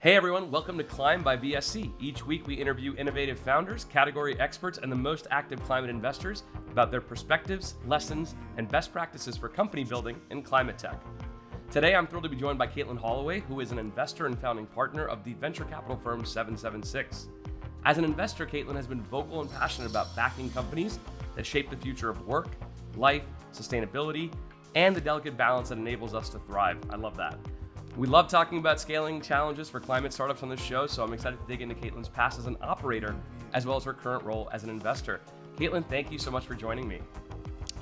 Hey everyone, welcome to Climb by VSC. Each week we interview innovative founders, category experts, and the most active climate investors about their perspectives, lessons, and best practices for company building in climate tech. Today I'm thrilled to be joined by Katelin Holloway, who is an investor and founding partner of the venture capital firm 776. As an investor, Katelin has been vocal and passionate about backing companies that shape the future of work, life, sustainability, and the delicate balance that enables us to thrive. I love that. We love talking about scaling challenges for climate startups on this show, so I'm excited to dig into Katelin's past as an operator, as well as her current role as an investor. Katelin, thank you so much for joining me.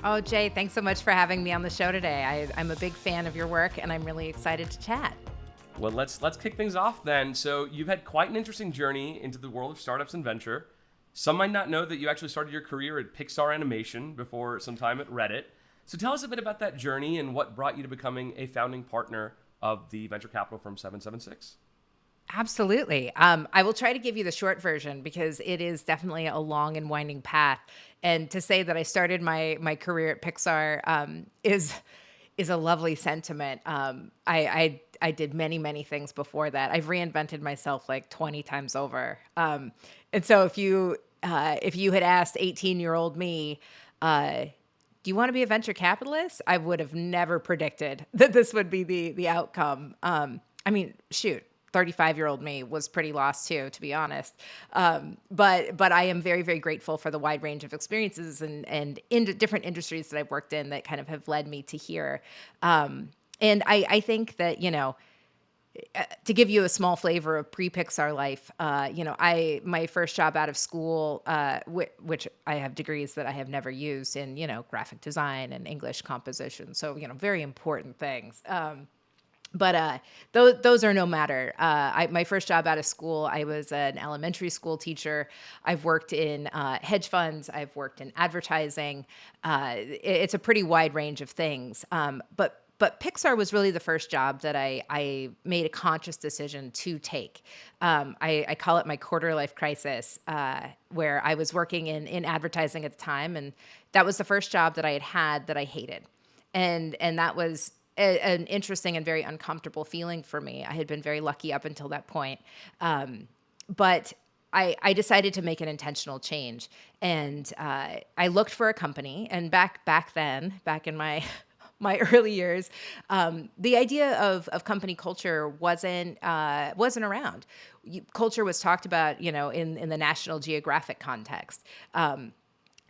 Oh, Jay, thanks so much for having me on the show today. I'm a big fan of your work, and I'm really excited to chat. Well, let's kick things off then. So you've had quite an interesting journey into the world of startups and venture. Some might not know that you actually started your career at Pixar Animation before some time at Reddit. So tell us a bit about that journey and what brought you to becoming a founding partner of the venture capital firm 776. Absolutely. I will try to give you the short version because it is definitely a long and winding path. And to say that I started my career at Pixar is a lovely sentiment. I did many things before that. I've reinvented myself like 20 times over. And so if you had asked 18-year-old me, do you want to be a venture capitalist? I would have never predicted that this would be the outcome. I mean, shoot, 35-year-old me was pretty lost too, to be honest. But I am very grateful for the wide range of experiences and in different industries that I've worked in that kind of have led me to here. And I think that, to give you a small flavor of pre-Pixar life, my first job out of school, which I have degrees that I have never used in, graphic design and English composition. So, very important things. But those are no matter. My first job out of school, I was an elementary school teacher. I've worked in hedge funds. I've worked in advertising. It's a pretty wide range of things. But Pixar was really the first job that I made a conscious decision to take. I call it my quarter life crisis, where I was working in advertising at the time, and that was the first job that I had that I hated, and that was an interesting and very uncomfortable feeling for me. I had been very lucky up until that point, but I decided to make an intentional change, and I looked for a company. And back then, back in my early years, the idea of company culture wasn't around. Culture was talked about, in the National Geographic context.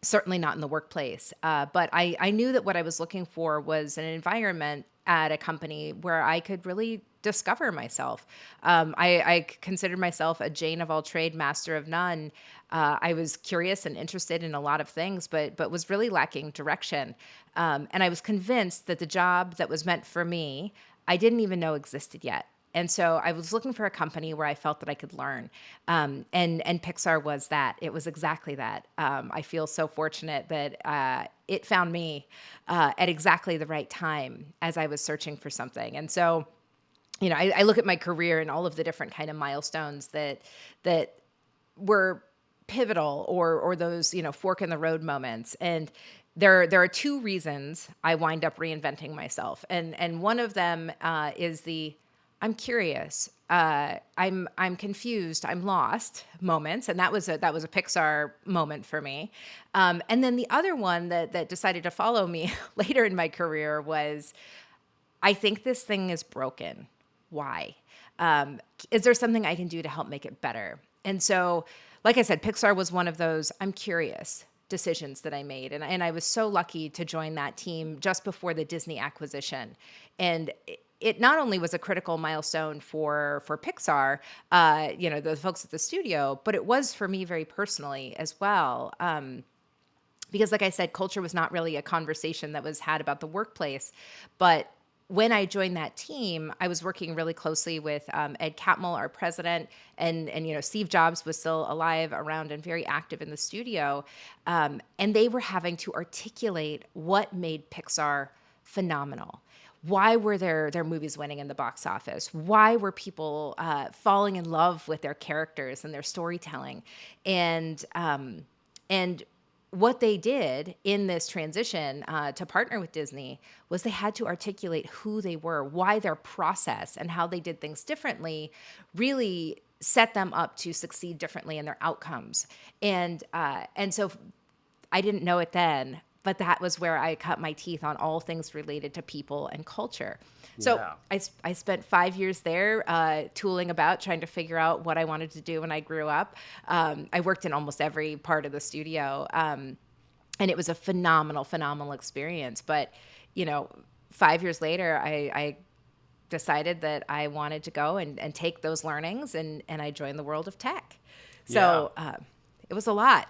Certainly not in the workplace. But I knew that what I was looking for was an environment at a company where I could really discover myself. I considered myself a Jane of all trade, master of none. I was curious and interested in a lot of things, but was really lacking direction. And I was convinced that the job that was meant for me, I didn't even know existed yet. And so I was looking for a company where I felt that I could learn. And Pixar was that. It was exactly that. I feel so fortunate that it found me at exactly the right time as I was searching for something. And so, I look at my career and all of the different kind of milestones that were pivotal or those, fork in the road moments. And there are two reasons I wind up reinventing myself. And one of them is I'm curious, I'm confused, I'm lost moments, and that was a Pixar moment for me. And then the other one that decided to follow me later in my career was, I think this thing is broken. Why? Is there something I can do to help make it better? And so, like I said, Pixar was one of those I'm curious decisions that I made. And I was so lucky to join that team just before the Disney acquisition. And it not only was a critical milestone for Pixar, the folks at the studio, but it was for me very personally as well. Because like I said, culture was not really a conversation that was had about the workplace. But when I joined that team, I was working really closely with Ed Catmull, our president, and Steve Jobs was still alive, around, and very active in the studio. And they were having to articulate what made Pixar phenomenal. Why were their movies winning in the box office? Why were people falling in love with their characters and their storytelling? And what they did in this transition to partner with Disney was they had to articulate who they were, why their process and how they did things differently really set them up to succeed differently in their outcomes. And so I didn't know it then, but that was where I cut my teeth on all things related to people and culture. So Yeah. I spent 5 years there tooling about, trying to figure out what I wanted to do when I grew up. I worked in almost every part of the studio, and it was a phenomenal experience. But, 5 years later, I decided that I wanted to go and take those learnings, and I joined the world of tech. So it was a lot.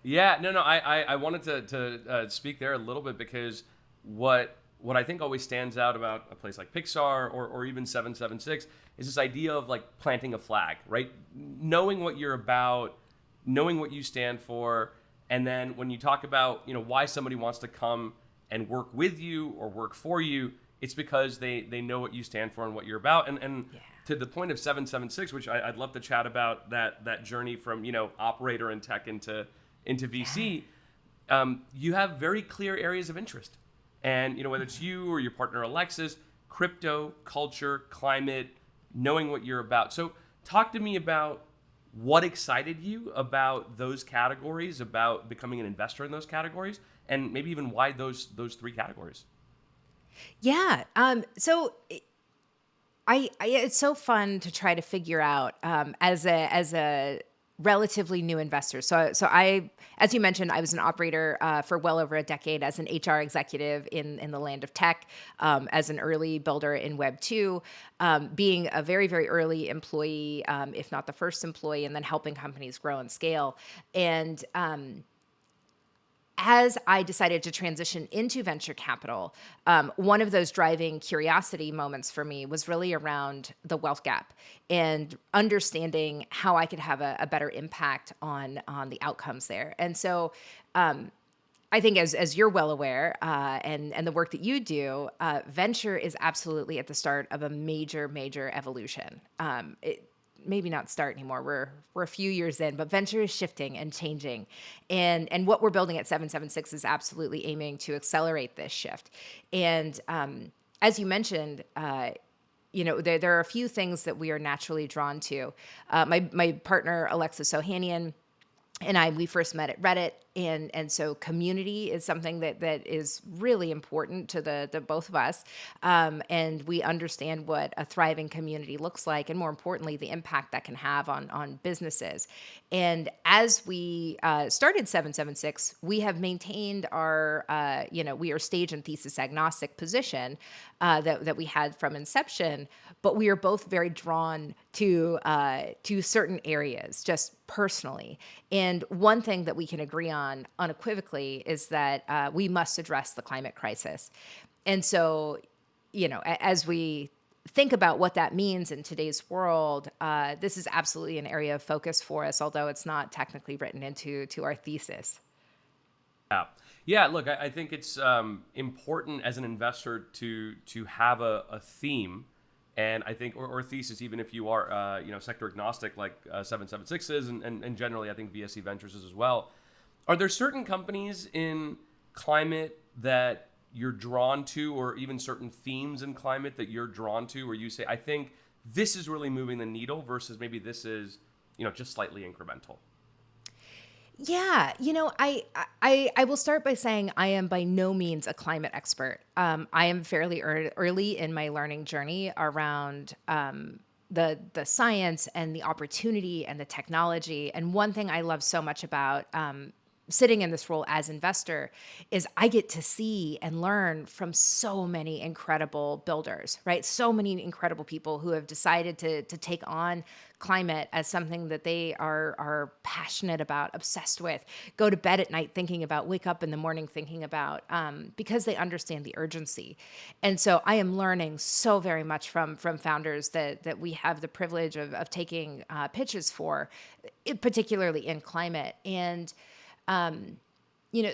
Yeah, no. I wanted to speak there a little bit because what I think always stands out about a place like Pixar or even 776 is this idea of like planting a flag, right? Knowing what you're about, knowing what you stand for, and then when you talk about why somebody wants to come and work with you or work for you, it's because they know what you stand for and what you're about. And to the point of 776, which I'd love to chat about that journey from operator in tech into VC, you have very clear areas of interest. And whether it's you or your partner Alexis, crypto, culture, climate, knowing what you're about. So talk to me about what excited you about those categories, about becoming an investor in those categories, and maybe even why those three categories. Yeah. So it's so fun to try to figure out as a relatively new investor. So I, as you mentioned, I was an operator for well over a decade as an HR executive in the land of tech, as an early builder in Web 2, being a very, very early employee, if not the first employee, and then helping companies grow and scale. And as I decided to transition into venture capital, one of those driving curiosity moments for me was really around the wealth gap and understanding how I could have a better impact on the outcomes there. And so I think as you're well aware, and the work that you do, venture is absolutely at the start of a major evolution. Maybe not start anymore. We're a few years in, but venture is shifting and changing, and what we're building at 776 is absolutely aiming to accelerate this shift. And as you mentioned, there are a few things that we are naturally drawn to. My partner Alexis Ohanian and we first met at Reddit, and so community is something that is really important to the both of us, and we understand what a thriving community looks like, and more importantly, the impact that can have on businesses. And as we started 776, we have maintained our we are stage and thesis agnostic position that we had from inception, but we are both very drawn to certain areas just personally. And one thing that we can agree on unequivocally is that we must address the climate crisis. And so, as we think about what that means in today's world, this is absolutely an area of focus for us, although it's not technically written into our thesis. Yeah. Look, I think it's important as an investor to have a theme. And I think, or thesis, even if you are, sector agnostic like 776 is, and generally I think VSC Ventures is as well. Are there certain companies in climate that you're drawn to, or even certain themes in climate that you're drawn to, where you say, I think this is really moving the needle versus maybe this is, just slightly incremental? Yeah, I will start by saying I am by no means a climate expert. I am fairly early in my learning journey around the science and the opportunity and the technology. And one thing I love so much about sitting in this role as investor is I get to see and learn from so many incredible builders, right? So many incredible people who have decided to take on climate as something that they are passionate about, obsessed with, go to bed at night thinking about, wake up in the morning thinking about, because they understand the urgency. And so I am learning so very much from founders that we have the privilege of taking pitches for, particularly in climate. And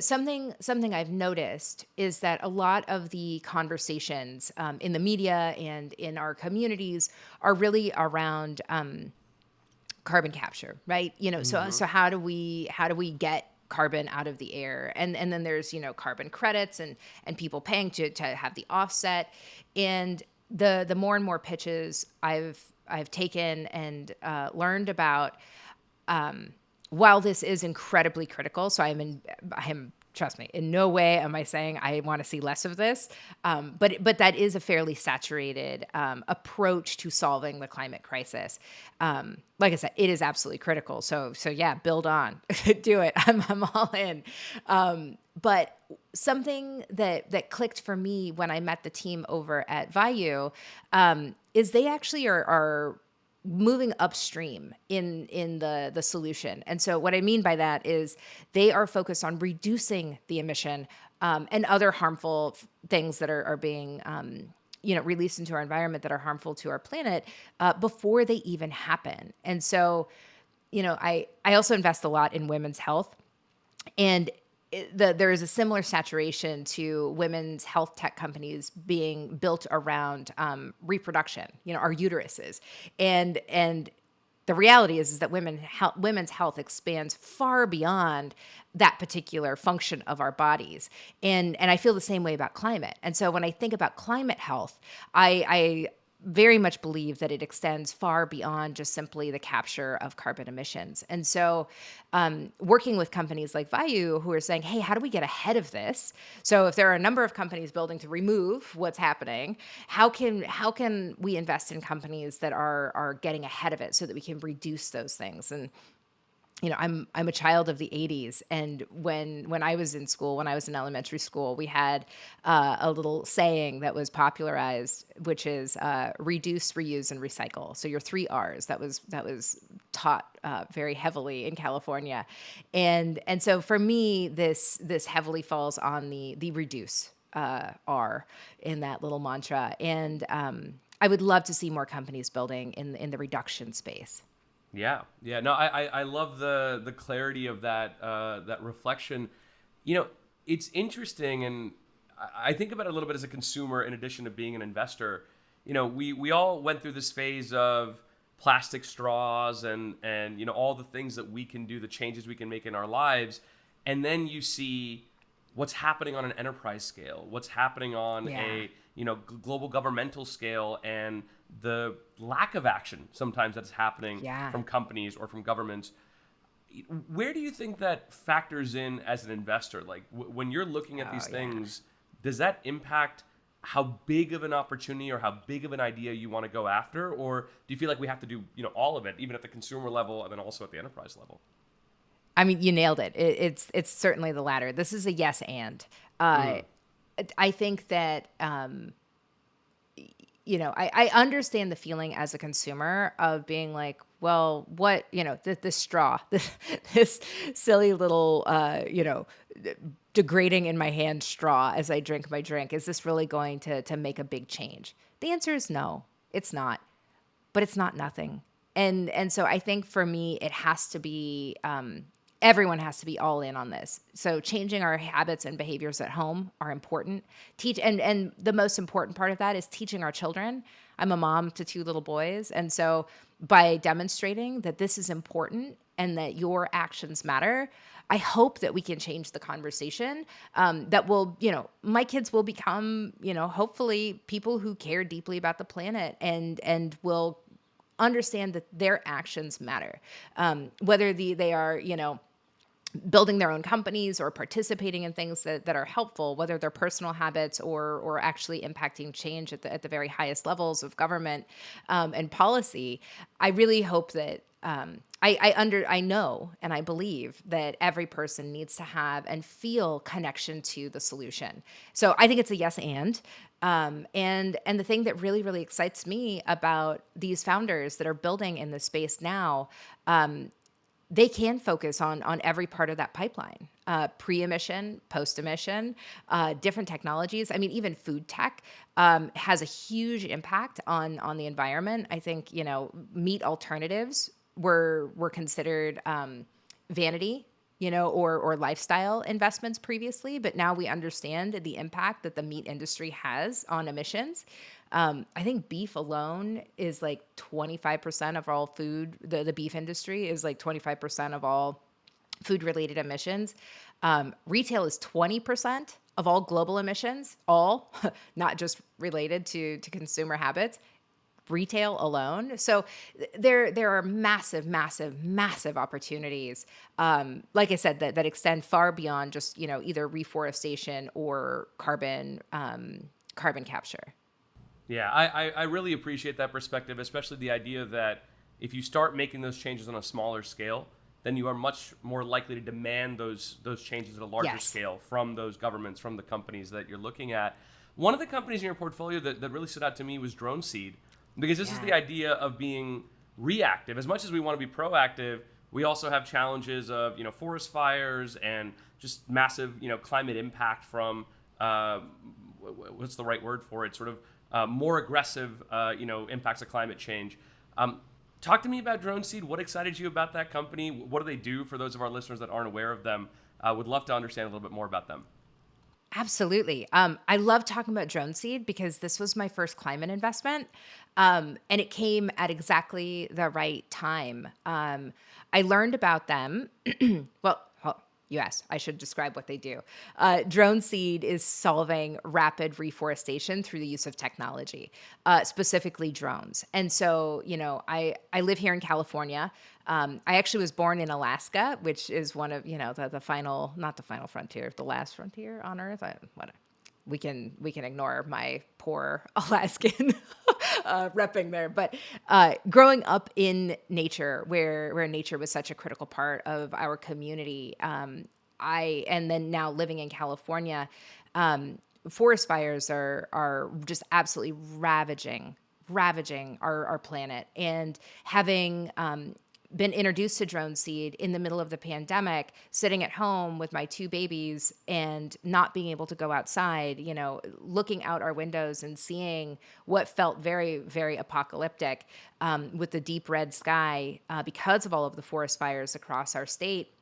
something I've noticed is that a lot of the conversations in the media and in our communities are really around carbon capture, right? So how do we get carbon out of the air. And then there's, carbon credits and people paying to have the offset. And the more and more pitches I've taken and learned about, while this is incredibly critical, so I am, trust me, in no way am I saying I want to see less of this, but that is a fairly saturated approach to solving the climate crisis. Like I said, it is absolutely critical. So yeah, build on, do it. I'm all in. But something that clicked for me when I met the team over at Vayu is they actually are moving upstream in the solution. And so what I mean by that is they are focused on reducing the emission and other harmful things that are being released into our environment that are harmful to our planet before they even happen. And so, I also invest a lot in women's health, and there is a similar saturation to women's health tech companies being built around reproduction, our uteruses. And the reality is that women's health expands far beyond that particular function of our bodies. And I feel the same way about climate. And so when I think about climate health, I very much believe that it extends far beyond just simply the capture of carbon emissions. And so working with companies like Vayu who are saying, hey, how do we get ahead of this? So if there are a number of companies building to remove what's happening, how can we invest in companies that are getting ahead of it so that we can reduce those things? And I'm a child of the 80s, and when I was in school, when I was in elementary school, we had a little saying that was popularized, which is reduce, reuse, and recycle. So your 3 R's. That was taught very heavily in California, and so for me, this heavily falls on the reduce R in that little mantra, and I would love to see more companies building in the reduction space. Yeah. No, I love the clarity of that reflection. It's interesting, and I think about it a little bit as a consumer in addition to being an investor. We all went through this phase of plastic straws and all the things that we can do, the changes we can make in our lives, and then you see what's happening on an enterprise scale, what's happening on a global governmental scale, and the lack of action sometimes that's happening from companies or from governments. Where do you think that factors in as an investor? Like when you're looking at these things, does that impact how big of an opportunity or how big of an idea you want to go after? Or do you feel like we have to do all of it, even at the consumer level and then also at the enterprise level? I mean, you nailed it. It's certainly the latter. This is a yes and. I think that I understand the feeling as a consumer of being like, well, what, this straw, this silly little, degrading in my hand straw as I drink my drink, is this really going to make a big change? The answer is no, it's not, but it's not nothing. And so I think for me, it has to be, everyone has to be all in on this. So changing our habits and behaviors at home are important. And the most important part of that is teaching our children. I'm a mom to 2 little boys. And so by demonstrating that this is important and that your actions matter, I hope that we can change the conversation, that will, my kids will become, hopefully people who care deeply about the planet and will understand that their actions matter. Whether they are, building their own companies or participating in things that are helpful, whether they're personal habits or actually impacting change at the very highest levels of government and policy. I really hope that I know and I believe that every person needs to have and feel connection to the solution. So I think it's a yes and. And the thing that really, really excites me about these founders that are building in this space now, they can focus on every part of that pipeline, pre-emission, post-emission, different technologies. I mean, even food tech has a huge impact on the environment. I think, meat alternatives were considered vanity, or lifestyle investments previously, but now we understand the impact that the meat industry has on emissions. I think beef alone is like 25% of all food. The beef industry is like 25% of all food-related emissions. Retail is 20% of all global emissions, all, not just related to consumer habits, retail alone. So there are massive, massive, massive opportunities, like I said, that extend far beyond just, either reforestation or carbon capture. Yeah, I really appreciate that perspective, especially the idea that if you start making those changes on a smaller scale, then you are much more likely to demand those changes at a larger Yes. scale from those governments, from the companies that you're looking at. One of the companies in your portfolio that really stood out to me was DroneSeed, because this is Yeah. the idea of being reactive. As much as we want to be proactive, we also have challenges of forest fires and just massive climate impact from what's the right word for it? Sort of more aggressive impacts of climate change. Talk to me about DroneSeed. What excited you about that company? What do they do for those of our listeners that aren't aware of them? Would love to understand a little bit more about them. Absolutely. I love talking about DroneSeed because this was my first climate investment, and it came at exactly the right time. I learned about them. Yes, I should describe what they do. DroneSeed is solving rapid reforestation through the use of technology, specifically drones. And so, I live here in California. I actually was born in Alaska, which is one of, the final, not the final frontier, the last frontier on Earth. We can ignore my poor Alaskan repping there, but growing up in nature, where nature was such a critical part of our community, and then now living in California, forest fires are just absolutely ravaging our planet, and having been introduced to DroneSeed in the middle of the pandemic, sitting at home with my two babies and not being able to go outside, looking out our windows and seeing what felt very, very apocalyptic, with the deep red sky, because of all of the forest fires across our state.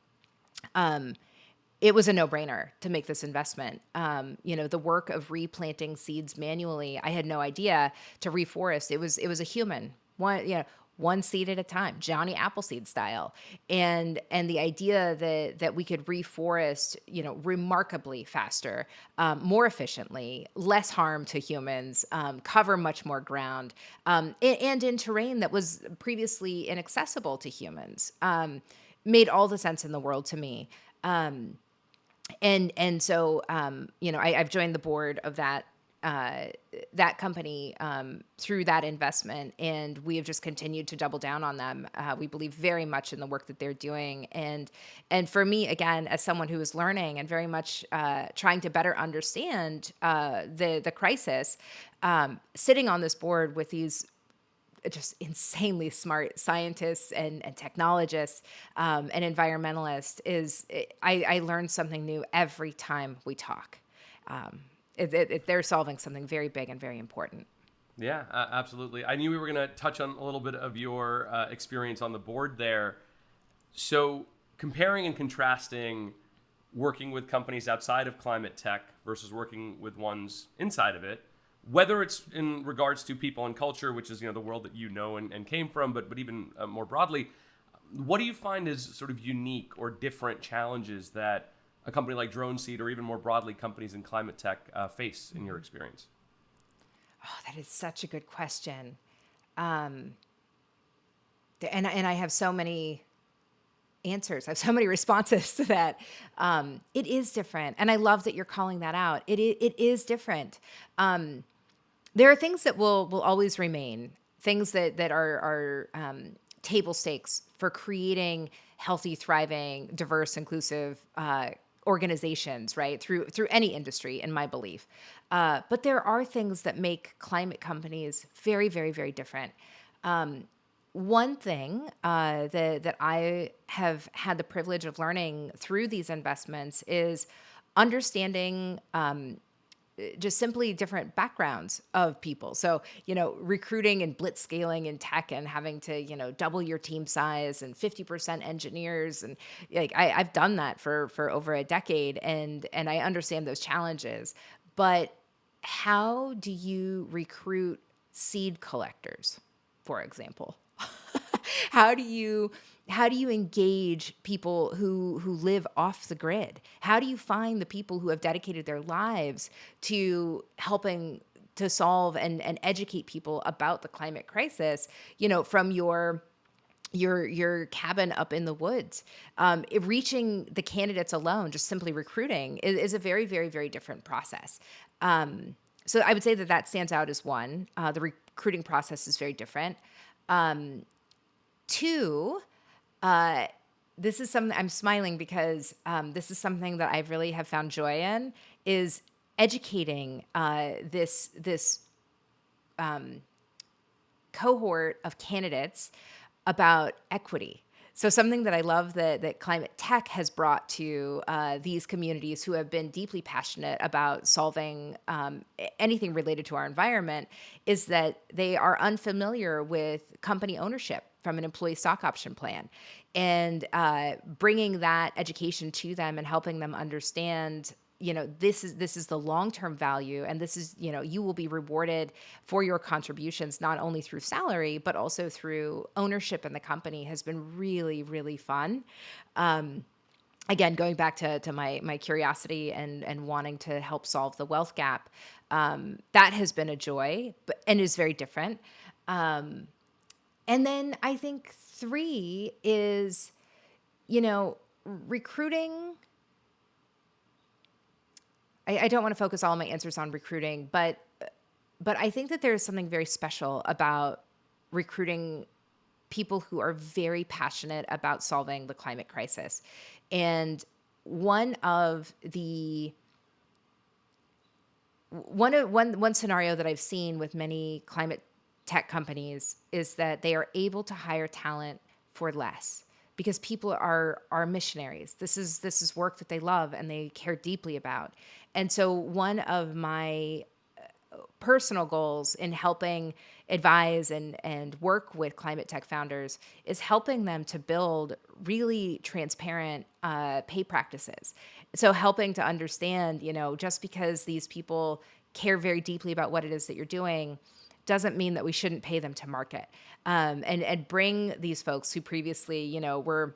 It was a no-brainer to make this investment. The work of replanting seeds manually, I had no idea to reforest. It was a human, one seed at a time, Johnny Appleseed style. And the idea that we could reforest, remarkably faster, more efficiently, less harm to humans, cover much more ground, and in terrain that was previously inaccessible to humans, made all the sense in the world to me. And so, I've joined the board of that company, through that investment, and we have just continued to double down on them. We believe very much in the work that they're doing, and for me, again, as someone who is learning and very much trying to better understand the crisis, sitting on this board with these just insanely smart scientists and technologists, and environmentalists, I learn something new every time we talk. They're solving something very big and very important. Yeah, absolutely. I knew we were going to touch on a little bit of your experience on the board there. So comparing and contrasting working with companies outside of climate tech versus working with ones inside of it, whether it's in regards to people and culture, which is the world that and came from, but even more broadly, what do you find is sort of unique or different challenges that a company like DroneSeed, or even more broadly companies in climate tech, face in your experience? Oh, that is such a good question. And I have so many answers. I have so many responses to that. It is different, and I love that you're calling that out. It is different. There are things that will always remain, things that are table stakes for creating healthy, thriving, diverse, inclusive organizations, right? Through any industry, in my belief. But there are things that make climate companies very, very, very different. One thing that I have had the privilege of learning through these investments is understanding just simply different backgrounds of people. So, recruiting and blitz scaling in tech and having to, double your team size and 50% engineers. And I've done that for over a decade, and I understand those challenges. But how do you recruit seed collectors, for example? How do you engage people who live off the grid? How do you find the people who have dedicated their lives to helping to solve and educate people about the climate crisis, from your cabin up in the woods? Reaching the candidates alone, just simply recruiting, is a very, very, very different process. So I would say that stands out as one. The recruiting process is very different. Two, this is something I'm smiling because this is something that I really have found joy in, is educating this cohort of candidates about equity. So something that I love that ClimateTech has brought to these communities who have been deeply passionate about solving anything related to our environment is that they are unfamiliar with company ownership from an employee stock option plan, and bringing that education to them and helping them understand, this is the long-term value, and this is, you will be rewarded for your contributions, not only through salary, but also through ownership in the company, has been really, really fun. Again, going back to my curiosity and wanting to help solve the wealth gap, that has been a joy, and is very different. And then I think three is, recruiting. I don't want to focus all my answers on recruiting, but I think that there is something very special about recruiting people who are very passionate about solving the climate crisis. And one scenario that I've seen with many climate tech companies is that they are able to hire talent for less, because people are missionaries. This is work that they love and they care deeply about. And so one of my personal goals in helping advise and work with climate tech founders is helping them to build really transparent pay practices. So helping to understand, just because these people care very deeply about what it is that you're doing doesn't mean that we shouldn't pay them to market, and bring these folks who previously, were,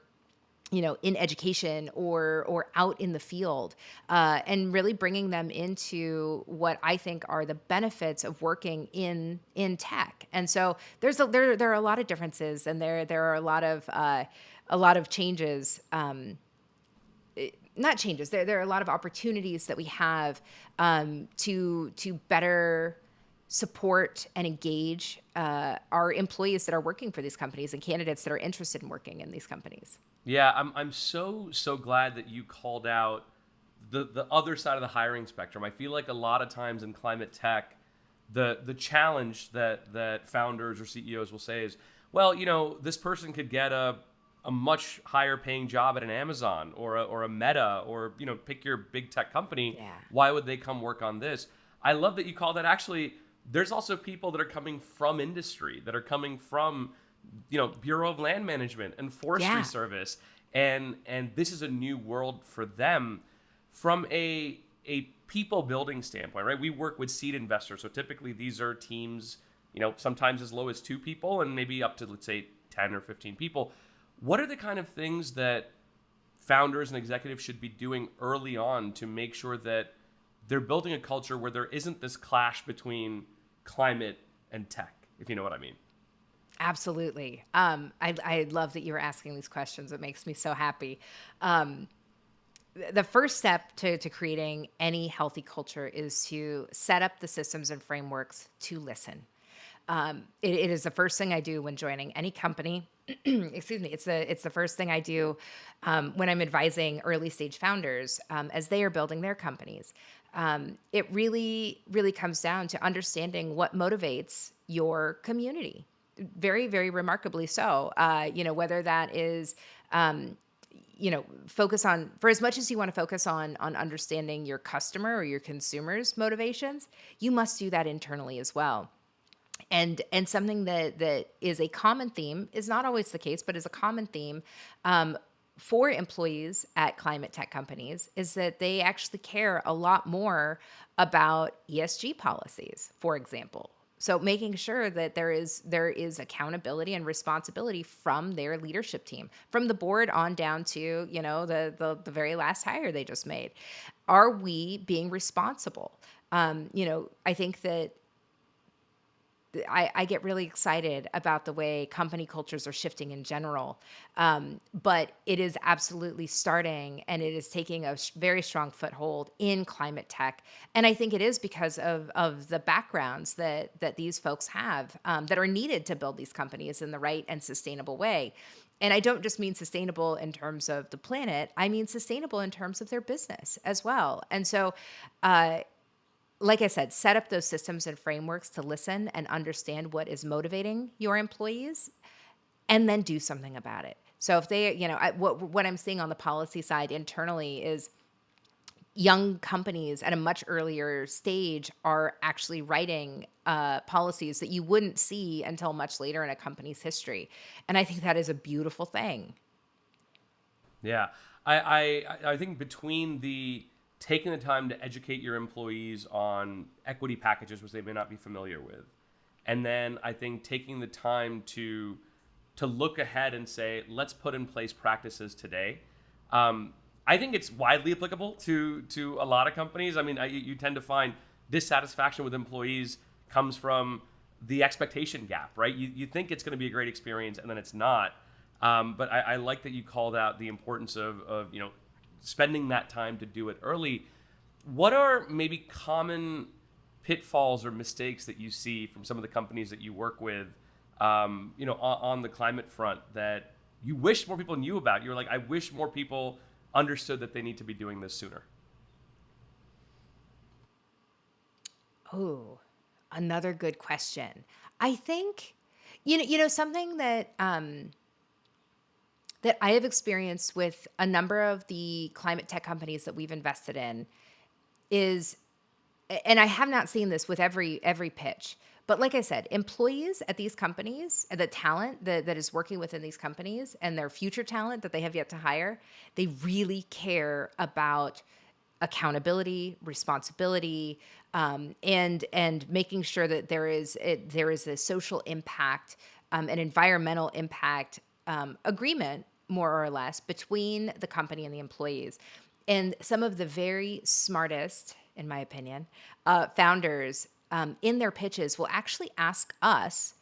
in education or out in the field, and really bringing them into what I think are the benefits of working in tech. And so there are a lot of differences, and there are a lot of changes. Not changes. There are a lot of opportunities that we have to better support and engage our employees that are working for these companies and candidates that are interested in working in these companies. Yeah, I'm so glad that you called out the other side of the hiring spectrum. I feel like a lot of times in climate tech, the challenge that founders or CEOs will say is, well, this person could get a much higher paying job at an Amazon or a Meta, or pick your big tech company. Yeah. Why would they come work on this? I love that you call that. Actually, there's also people that are coming from industry, that are coming from Bureau of Land Management and Forestry Service, and this is a new world for them from a people building standpoint, right? We work with seed investors, so typically these are teams, sometimes as low as 2 people and maybe up to, let's say, 10 or 15 people. What are the kind of things that founders and executives should be doing early on to make sure that they're building a culture where there isn't this clash between climate and tech, if you know what I mean? Absolutely. I love that you were asking these questions. It makes me so happy. The first step to creating any healthy culture is to set up the systems and frameworks to listen. It is the first thing I do when joining any company. Excuse me. It's the first thing I do when I'm advising early stage founders as they are building their companies. It really, really comes down to understanding what motivates your community. Very, very remarkably so. Whether that is, focus on, for as much as you want to focus on understanding your customer or your consumers' motivations, you must do that internally as well. And something that is a common theme, is not always the case, but is a common theme for employees at climate tech companies, is that they actually care a lot more about ESG policies, for example. So making sure that there is accountability and responsibility from their leadership team, from the board on down to, the very last hire they just made. Are we being responsible? I think that I get really excited about the way company cultures are shifting in general. But it is absolutely starting, and it is taking a very strong foothold in climate tech. And I think it is because of the backgrounds that these folks have, that are needed to build these companies in the right and sustainable way. And I don't just mean sustainable in terms of the planet, I mean sustainable in terms of their business as well. And so, like I said, set up those systems and frameworks to listen and understand what is motivating your employees, and then do something about it. So if they, what I'm seeing on the policy side internally is young companies at a much earlier stage are actually writing policies that you wouldn't see until much later in a company's history. And I think that is a beautiful thing. Yeah, I think between the taking the time to educate your employees on equity packages, which they may not be familiar with, and then I think taking the time to look ahead and say, let's put in place practices today. I think it's widely applicable to a lot of companies. I mean, you tend to find dissatisfaction with employees comes from the expectation gap, right? You think it's going to be a great experience, and then it's not. But I like that you called out the importance of spending that time to do it early. What are maybe common pitfalls or mistakes that you see from some of the companies that you work with, on the climate front that you wish more people knew about? You're like, I wish more people understood that they need to be doing this sooner. Oh, another good question. I think, something that I have experienced with a number of the climate tech companies that we've invested in is, and I have not seen this with every pitch, but like I said, employees at these companies, the talent that is working within these companies and their future talent that they have yet to hire, they really care about accountability, responsibility, and making sure that there is a social impact, an environmental impact agreement, more or less, between the company and the employees. And some of the very smartest, in my opinion, founders in their pitches will actually ask us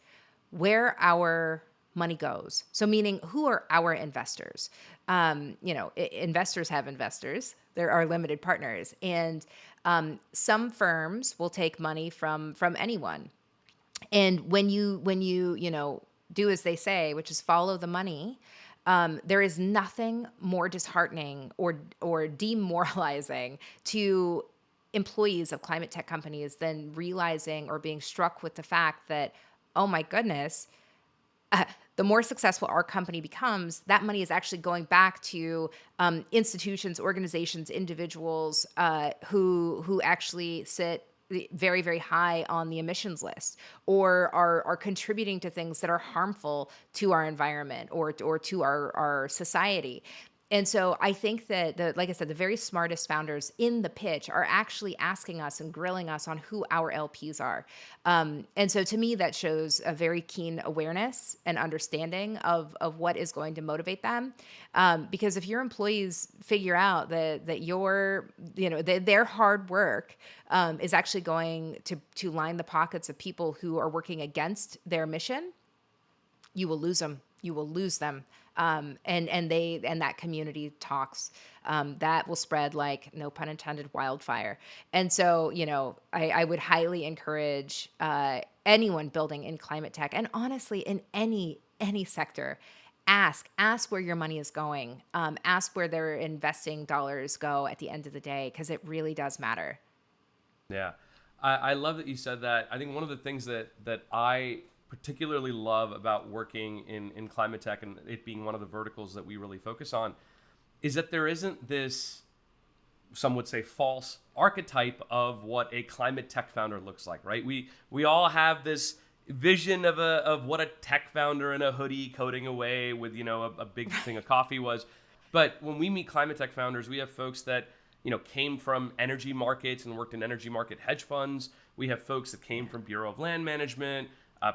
where our money goes. So meaning, who are our investors? Investors have investors. There are limited partners. And some firms will take money from anyone. And when you do as they say, which is follow the money, there is nothing more disheartening or demoralizing to employees of climate tech companies than realizing or being struck with the fact that, oh my goodness, the more successful our company becomes, that money is actually going back to institutions, organizations, individuals who actually sit very, very high on the emissions list, or are contributing to things that are harmful to our environment or to our society. And so I think that, like I said, the very smartest founders in the pitch are actually asking us and grilling us on who our LPs are. And so to me, that shows a very keen awareness and understanding of what is going to motivate them. Because if your employees figure out that their hard work is actually going to line the pockets of people who are working against their mission, you will lose them. You will lose them. And that community talks, that will spread like, no pun intended, wildfire. And so, I would highly encourage anyone building in climate tech, and honestly, in any sector, ask where your money is going. Ask where their investing dollars go at the end of the day, because it really does matter. Yeah, I love that you said that. I think one of the things that I particularly love about working in climate tech, and it being one of the verticals that we really focus on, is that there isn't this, some would say, false archetype of what a climate tech founder looks like, right? We all have this vision of what a tech founder in a hoodie coding away with a big thing of coffee was. But when we meet climate tech founders, we have folks that came from energy markets and worked in energy market hedge funds. We have folks that came from Bureau of Land Management,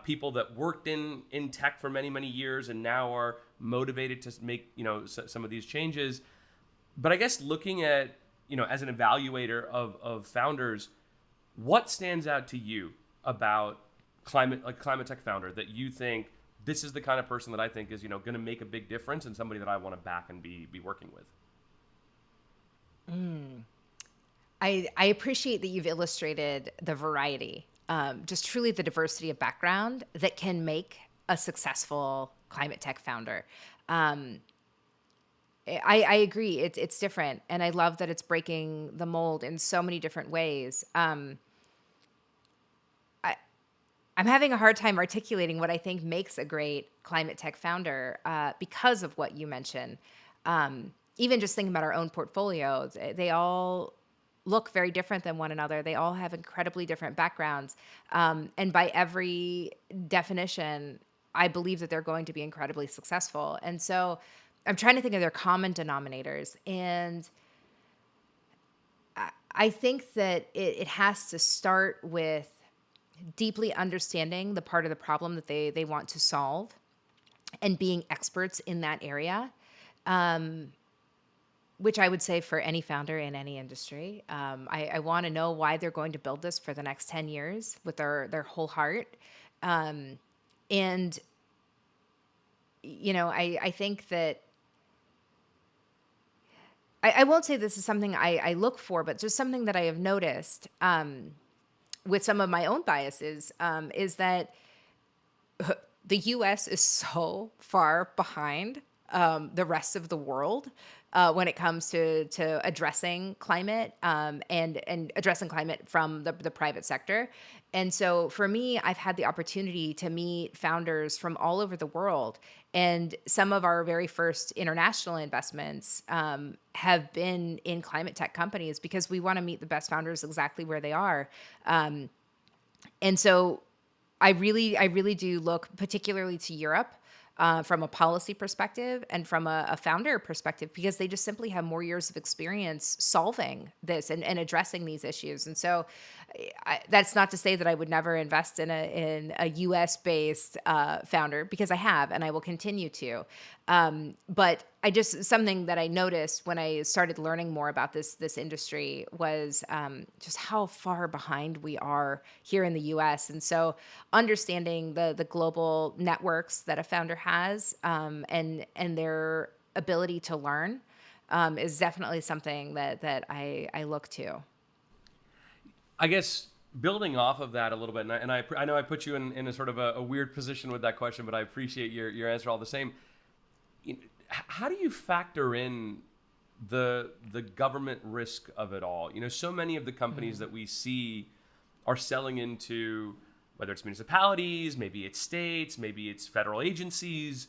people that worked in tech for many, many years and now are motivated to make, some of these changes. But I guess looking at, as an evaluator of founders, what stands out to you about ClimateTech founder that you think this is the kind of person that I think is, going to make a big difference and somebody that I want to back and be working with? I appreciate that you've illustrated the variety, just truly the diversity of background that can make a successful climate tech founder. I agree. It's different. And I love that it's breaking the mold in so many different ways. I'm having a hard time articulating what I think makes a great climate tech founder because of what you mentioned. Even just thinking about our own portfolios, they all look very different than one another. They all have incredibly different backgrounds. And by every definition, I believe that they're going to be incredibly successful. And so I'm trying to think of their common denominators. And I think that it has to start with deeply understanding the part of the problem that they want to solve and being experts in that area, which I would say for any founder in any industry. I want to know why they're going to build this for the next 10 years with their whole heart. And, I think that I won't say this is something I look for, but just something that I have noticed with some of my own biases is that the U.S. is so far behind the rest of the world when it comes to addressing climate and addressing climate from the private sector. And so for me, I've had the opportunity to meet founders from all over the world. And some of our very first international investments have been in climate tech companies because we want to meet the best founders exactly where they are. And so I really do look particularly to Europe from a policy perspective and from a founder perspective, because they just simply have more years of experience solving this and addressing these issues. And so that's not to say that I would never invest in a US based founder, because I have and I will continue to. But something that I noticed when I started learning more about this industry was just how far behind we are here in the US. And so understanding the global networks that a founder has and their ability to learn is definitely something that I look to. I guess building off of that a little bit, and I know I put you in a sort of a weird position with that question, but I appreciate your answer all the same. How do you factor in the government risk of it all? So many of the companies that we see are selling into, whether it's municipalities, maybe it's states, maybe it's federal agencies.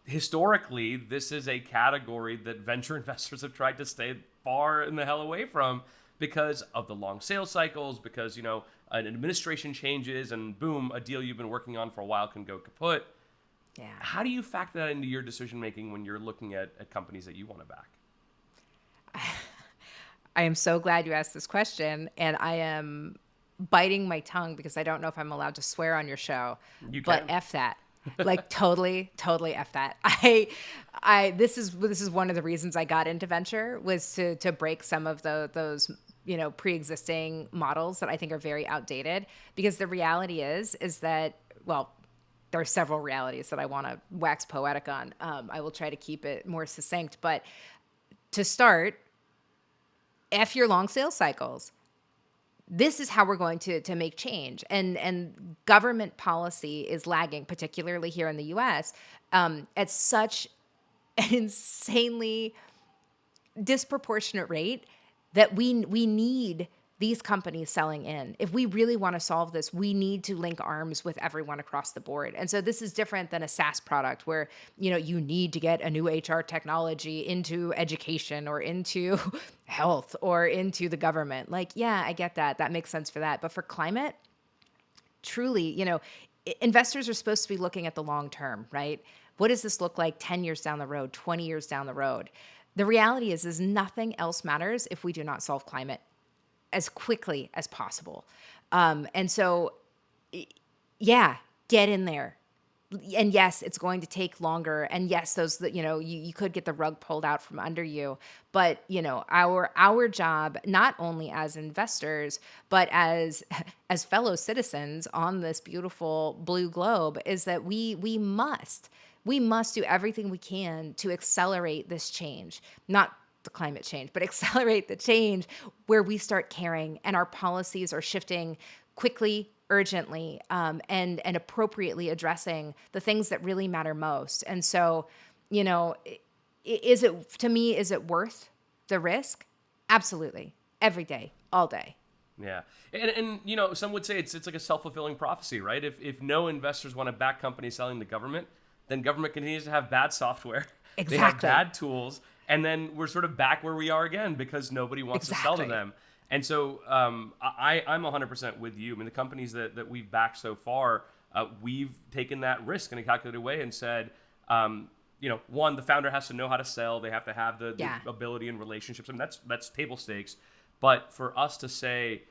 Historically, this is a category that venture investors have tried to stay far in the hell away from because of the long sales cycles, because, an administration changes and boom, a deal you've been working on for a while can go kaput. Yeah. How do you factor that into your decision-making when you're looking at companies that you want to back? I am so glad you asked this question, and I am biting my tongue because I don't know if I'm allowed to swear on your show. You but can. F that. Like totally F that. This is one of the reasons I got into venture, was to break some of those pre-existing models that I think are very outdated, because the reality is that, well, there are several realities that I want to wax poetic on. I will try to keep it more succinct, but to start, F your long sales cycles. This is how we're going to make change. And government policy is lagging, particularly here in the US, at such an insanely disproportionate rate that we need these companies selling in. If we really want to solve this, we need to link arms with everyone across the board. And so this is different than a SaaS product where, you need to get a new HR technology into education or into health or into the government. Like, yeah, I get that. That makes sense for that. But for climate, truly, investors are supposed to be looking at the long term, right? What does this look like 10 years down the road, 20 years down the road? The reality is nothing else matters if we do not solve climate. as quickly as possible. And so, yeah, get in there. And yes, it's going to take longer. And yes, those that, you could get the rug pulled out from under you. But, our job, not only as investors, but as as fellow citizens on this beautiful blue globe, is that we must do everything we can to accelerate this change. Not the climate change, but accelerate the change where we start caring and our policies are shifting quickly, urgently, and appropriately addressing the things that really matter most. And so, is it, to me, is it worth the risk? Absolutely. Every day, all day. Yeah. And some would say it's like a self-fulfilling prophecy, right? If no investors want to back companies selling to government, then government continues to have bad software. They have Exactly. bad tools. And then we're sort of back where we are again because nobody wants to sell to Exactly. them. And so I'm 100% with you. I mean, the companies that we've backed so far, we've taken that risk in a calculated way and said, one, the founder has to know how to sell. They have to have the Yeah. ability and relationships. And that's table stakes. But for us to say,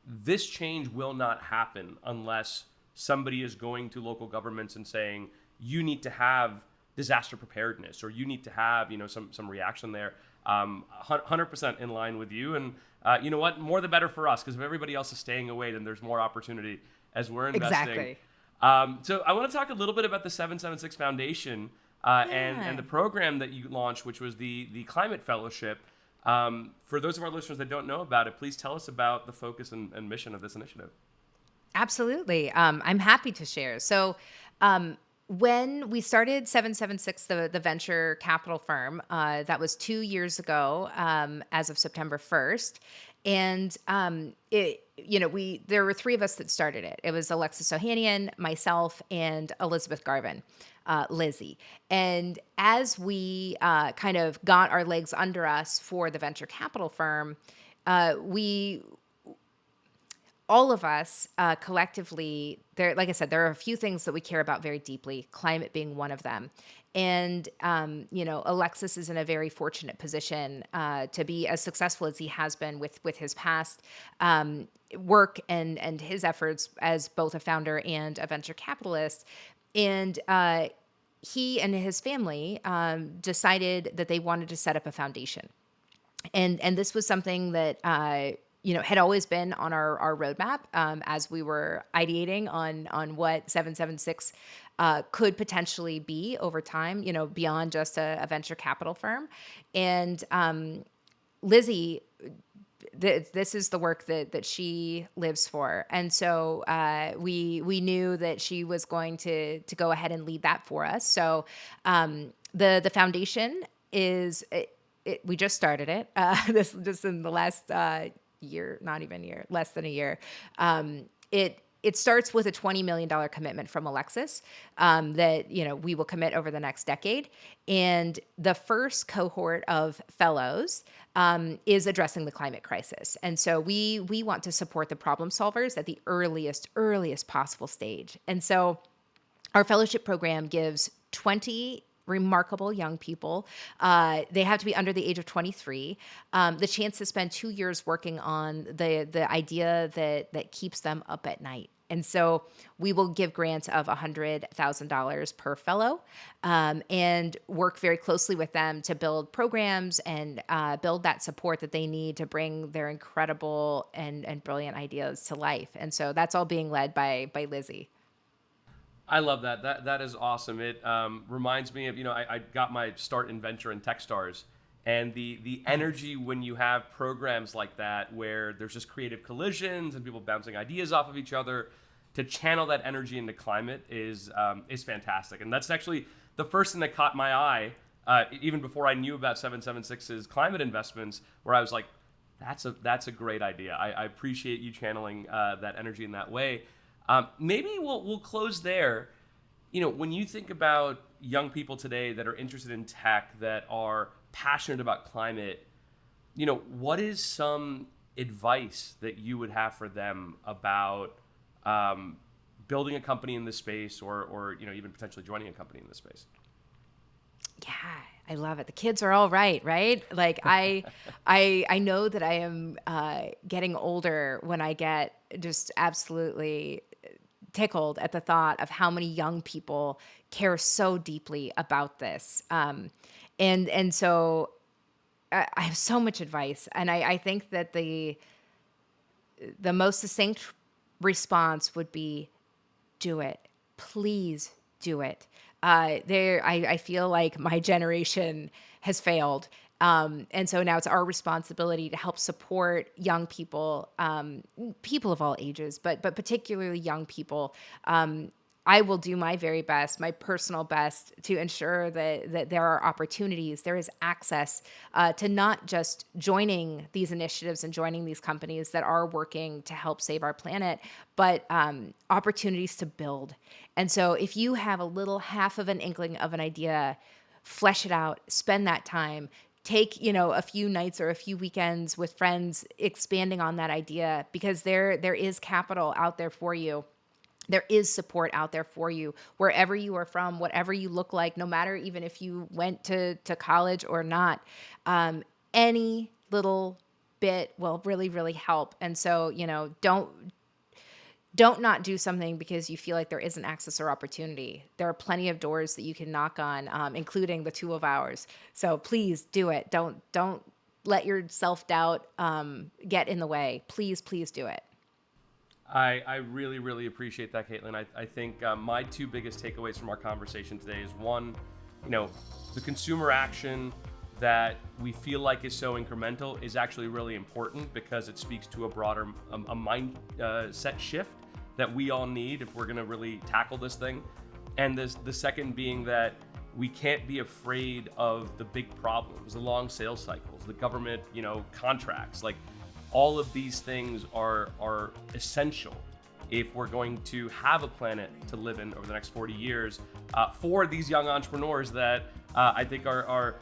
this change will not happen unless somebody is going to local governments and saying, you need to have disaster preparedness, or you need to have, some reaction there. 100% in line with you. And you know what? More the better for us, because if everybody else is staying away, then there's more opportunity as we're investing. Exactly. So I want to talk a little bit about the 776 Foundation and the program that you launched, which was the Climate Fellowship. For those of our listeners that don't know about it, please tell us about the focus and mission of this initiative. Absolutely. I'm happy to share. So, when we started 776, the venture capital firm, that was 2 years ago, as of September 1st. And there were three of us that started it. It was Alexis Ohanian, myself, and Elizabeth Garvin, Lizzie. And as we kind of got our legs under us for the venture capital firm, we all of us collectively, like I said, there are a few things that we care about very deeply, climate being one of them. And, Alexis is in a very fortunate position to be as successful as he has been with his past work and his efforts as both a founder and a venture capitalist. And he and his family decided that they wanted to set up a foundation. And this was something that had always been on our roadmap as we were ideating on what 776 could potentially be over time, beyond just a venture capital firm. And Lizzie, this is the work that she lives for, and so we knew that she was going to go ahead and lead that for us. So the foundation is. We just started it. This just in the last year, not even year, less than a year. It starts with a $20 million commitment from Alexis that we will commit over the next decade, and the first cohort of fellows is addressing the climate crisis. And so we want to support the problem solvers at the earliest possible stage. And so our fellowship program gives 20 remarkable young people. They have to be under the age of 23. The chance to spend 2 years working on the idea that keeps them up at night. And so we will give grants of $100,000 per fellow, and work very closely with them to build programs and build that support that they need to bring their incredible and brilliant ideas to life. And so that's all being led by Lizzie. I love that. That is awesome. It reminds me of, I got my start in venture in Techstars, and the energy when you have programs like that where there's just creative collisions and people bouncing ideas off of each other, to channel that energy into climate is fantastic. And that's actually the first thing that caught my eye, even before I knew about 776's climate investments, where I was like, that's a great idea. I appreciate you channeling that energy in that way. Maybe we'll close there. When you think about young people today that are interested in tech, that are passionate about climate, what is some advice that you would have for them about building a company in this space, or even potentially joining a company in this space? Yeah, I love it. The kids are all right, right? Like I know that I am getting older when I get just absolutely tickled at the thought of how many young people care so deeply about this. And so I have so much advice, and I think that the most succinct response would be do it. Please do it. I feel like my generation has failed. And so now it's our responsibility to help support young people, people of all ages, but particularly young people. I will do my very best, my personal best, to ensure that there are opportunities, there is access to not just joining these initiatives and joining these companies that are working to help save our planet, but opportunities to build. And so if you have a little half of an inkling of an idea, flesh it out, spend that time. Take, a few nights or a few weekends with friends expanding on that idea, because there is capital out there for you. There is support out there for you wherever you are from, whatever you look like, no matter even if you went to college or not. Any little bit will really, really help. And so, don't not do something because you feel like there isn't access or opportunity. There are plenty of doors that you can knock on, including the two of ours. So please do it. Don't let your self-doubt get in the way. Please, please do it. I really, really appreciate that, Katelin. I think my two biggest takeaways from our conversation today is one, the consumer action that we feel like is so incremental is actually really important because it speaks to a broader a mind set shift that we all need if we're going to really tackle this thing. And the second being that we can't be afraid of the big problems, the long sales cycles, the government, contracts. Like, all of these things are essential if we're going to have a planet to live in over the next 40 years for these young entrepreneurs that I think are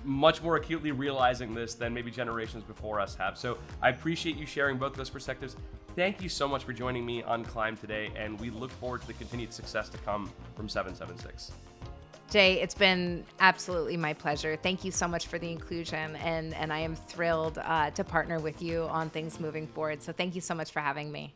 much more acutely realizing this than maybe generations before us have. So I appreciate you sharing both those perspectives. Thank you so much for joining me on Climb today, and we look forward to the continued success to come from 776. Jay, it's been absolutely my pleasure. Thank you so much for the inclusion, and I am thrilled to partner with you on things moving forward. So thank you so much for having me.